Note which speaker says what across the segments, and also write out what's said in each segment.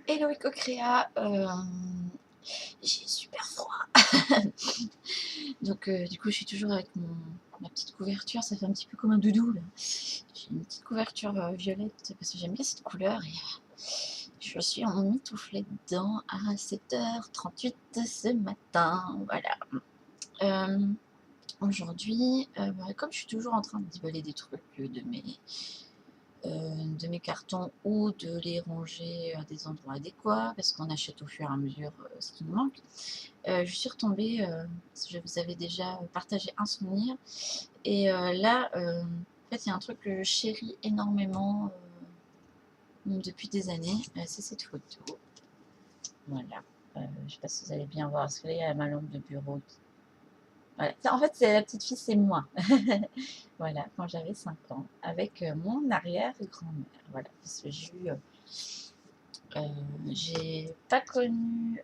Speaker 1: Hello Ecocréa, j'ai super froid. Donc du coup je suis toujours avec ma petite couverture, ça fait un petit peu comme un doudou là. J'ai une petite couverture violette parce que j'aime bien cette couleur et je suis emmitouflée dedans à 7h38 ce matin. Voilà. Euh, Aujourd'hui, comme je suis toujours en train de déballer des trucs de mes cartons ou de les ranger à des endroits adéquats parce qu'on achète au fur et à mesure ce qui nous manque. Je suis retombée, je vous avais déjà partagé un souvenir et là, en fait, il y a un truc que je chéris énormément depuis des années, c'est cette photo. Voilà. Je ne sais pas si vous allez bien voir, parce que là, il y a ma lampe de bureau. Voilà. En fait, c'est la petite fille, c'est moi. Voilà, quand j'avais 5 ans, avec mon arrière-grand-mère. Voilà, parce que j'ai pas connu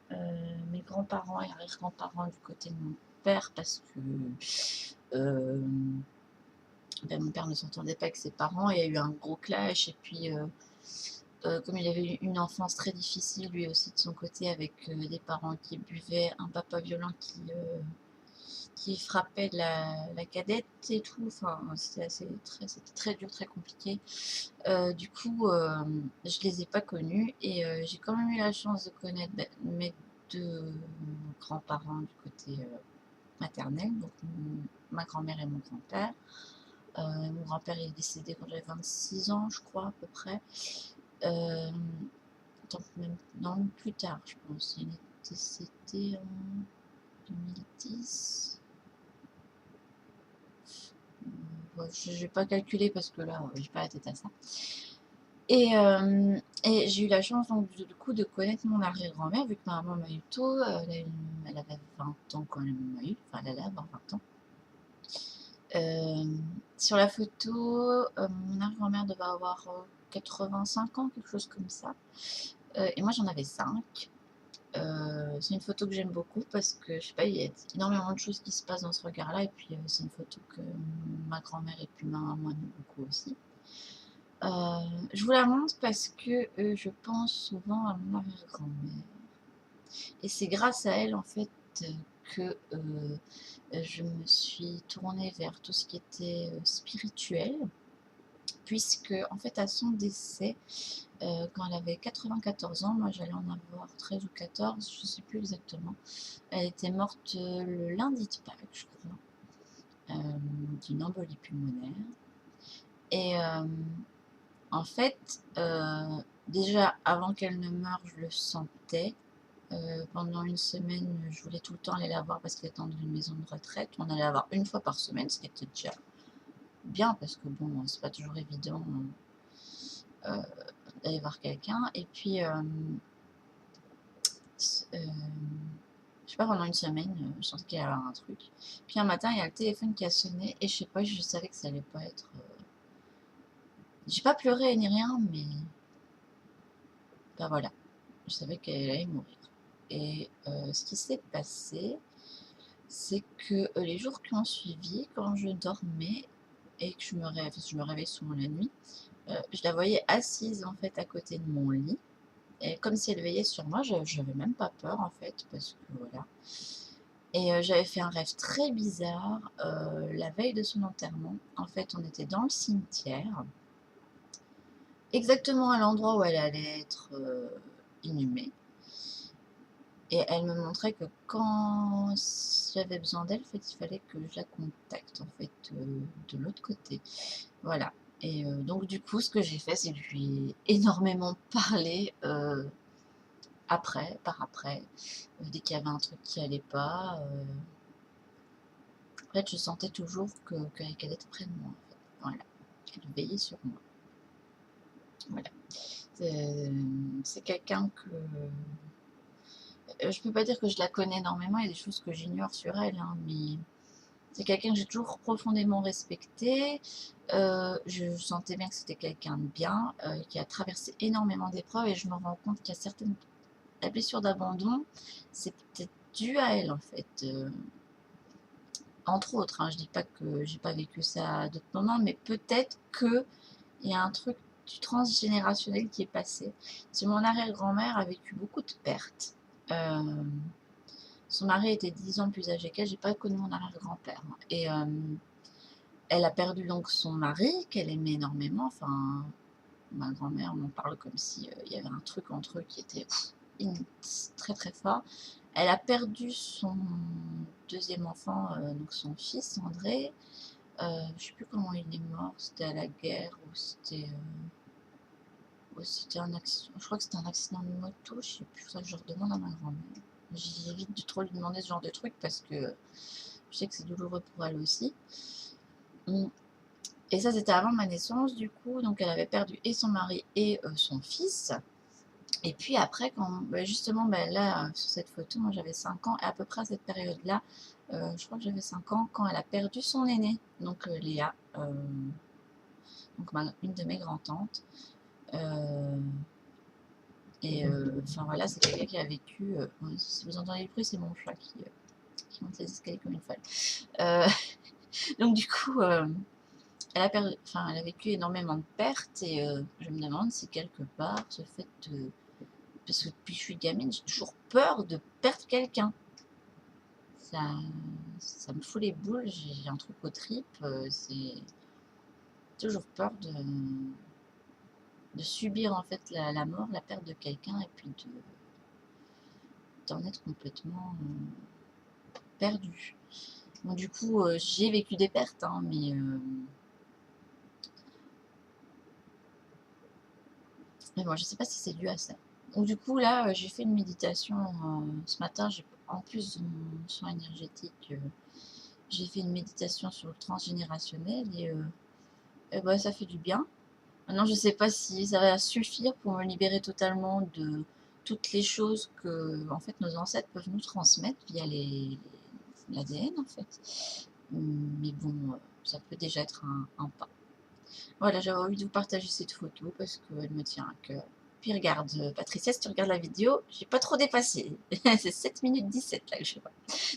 Speaker 1: mes grands-parents et arrière-grands-parents du côté de mon père parce que mon père ne s'entendait pas avec ses parents. Il y a eu un gros clash et puis comme il avait eu une enfance très difficile lui aussi de son côté avec des parents qui buvaient, un papa violent qui frappait la cadette et tout. Enfin, c'était très dur, très compliqué. Du coup, je les ai pas connus et j'ai quand même eu la chance de connaître mes deux grands-parents du côté maternel, donc ma grand-mère et mon grand-père. Mon grand-père est décédé quand j'avais 26 ans, je crois, à peu près. Euh, Même, non, plus tard, je pense. Il est décédé en 2010. Je n'ai pas calculé parce que là, j'ai pas la tête à ça. Et j'ai eu la chance donc du coup de connaître mon arrière-grand-mère vu que ma maman m'a eu tôt. Elle avait 20 ans quand elle m'a eu, enfin elle allait avoir 20 ans. Euh, sur la photo, mon arrière-grand-mère devait avoir 85 ans, quelque chose comme ça. Et moi j'en avais 5. C'est une photo que j'aime beaucoup parce que je sais pas, il y a énormément de choses qui se passent dans ce regard-là. Et puis c'est une photo que ma grand-mère et puis ma maman aiment beaucoup aussi. Je vous la montre parce que je pense souvent à mon arrière-grand-mère. Et c'est grâce à elle, en fait, que je me suis tournée vers tout ce qui était spirituel. Puisque, en fait, à son décès, quand elle avait 94 ans, moi j'allais en avoir 13 ou 14, je ne sais plus exactement. Elle était morte le lundi de Pâques, je crois, d'une embolie pulmonaire. Et en fait, déjà avant qu'elle ne meure, je le sentais. Pendant une semaine, je voulais tout le temps aller la voir parce qu'elle était dans une maison de retraite. On allait la voir une fois par semaine, ce qui était déjà bien parce que bon, c'est pas toujours évident euh, d'aller voir quelqu'un. Et puis, je sais pas, pendant une semaine, je sentais qu'il y avait un truc. Puis un matin, il y a le téléphone qui a sonné et je sais pas, je savais que ça allait pas être. J'ai pas pleuré ni rien, mais bah voilà, je savais qu'elle allait mourir. Et ce qui s'est passé, c'est que les jours qui ont suivi, quand je dormais et que je me réveille souvent la nuit, je la voyais assise en fait à côté de mon lit, et comme si elle veillait sur moi. Je n'avais même pas peur en fait, parce que voilà. Et j'avais fait un rêve très bizarre la veille de son enterrement. En fait, on était dans le cimetière, exactement à l'endroit où elle allait être inhumée. Et elle me montrait que quand j'avais besoin d'elle, en fait, il fallait que je la contacte en fait de l'autre côté. Voilà. Et donc du coup, ce que j'ai fait, c'est que je lui ai énormément parlé par après, dès qu'il y avait un truc qui allait pas. En fait, je sentais toujours qu'elle était près de moi. En fait. Voilà. Elle veillait sur moi. Voilà. C'est quelqu'un que je peux pas dire que je la connais énormément. Il y a des choses que j'ignore sur elle, hein, mais c'est quelqu'un que j'ai toujours profondément respecté. Je sentais bien que c'était quelqu'un de bien, qui a traversé énormément d'épreuves et je me rends compte qu'il y a certaines la blessure d'abandon, c'est peut-être dû à elle en fait. Entre autres, hein, je dis pas que j'ai pas vécu ça à d'autres moments, mais peut-être que il y a un truc du transgénérationnel qui est passé. C'est mon arrière-grand-mère a vécu beaucoup de pertes. Son mari était 10 ans plus âgé qu'elle, j'ai pas connu mon arrière-grand-père. Et elle a perdu donc son mari, qu'elle aimait énormément. Enfin, ma grand-mère m'en parle comme si il y avait un truc entre eux qui était très très fort. Elle a perdu son deuxième enfant, donc son fils André. Je sais plus comment il est mort, c'était à la guerre ou c'était un accident. Je crois que c'était un accident de moto, je sais plus, ça que je redemande à ma grand-mère. J'évite de trop lui demander ce genre de truc parce que je sais que c'est douloureux pour elle aussi. Et ça, c'était avant ma naissance, du coup. Donc, elle avait perdu et son mari et son fils. Et puis après, quand, justement, là, sur cette photo, moi j'avais 5 ans. Et à peu près à cette période-là, je crois que j'avais 5 ans quand elle a perdu son aîné. Donc, Léa, donc une de mes grands-tantes. Enfin voilà, c'est quelqu'un qui a vécu. Si vous entendez le bruit, c'est mon chat qui monte les escaliers comme une folle. Donc, du coup. Elle a vécu énormément de pertes et je me demande si quelque part ce fait de... Parce que depuis que je suis gamine, j'ai toujours peur de perdre quelqu'un. Ça me fout les boules, j'ai un truc aux tripes, c'est toujours peur de subir en fait la mort, la perte de quelqu'un et puis d'en être complètement perdu. Donc du coup, j'ai vécu des pertes, hein, mais bon, je sais pas si c'est dû à ça. Donc du coup, là, j'ai fait une méditation ce matin. En plus de mon soin énergétique, j'ai fait une méditation sur le transgénérationnel et bah, ça fait du bien. Maintenant, je sais pas si ça va suffire pour me libérer totalement de toutes les choses que en fait, nos ancêtres peuvent nous transmettre via l'ADN, en fait. Mais bon, ça peut déjà être un pas. Voilà, j'avais envie de vous partager cette photo parce qu'elle me tient à cœur. Puis regarde, Patricia, si tu regardes la vidéo, j'ai pas trop dépassé. C'est 7 minutes 17 là que je vois.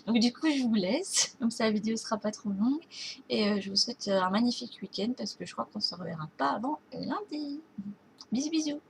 Speaker 1: Donc du coup, je vous laisse. Comme ça, la vidéo sera pas trop longue. Et je vous souhaite un magnifique week-end parce que je crois qu'on se reverra pas avant lundi. Bisous, bisous.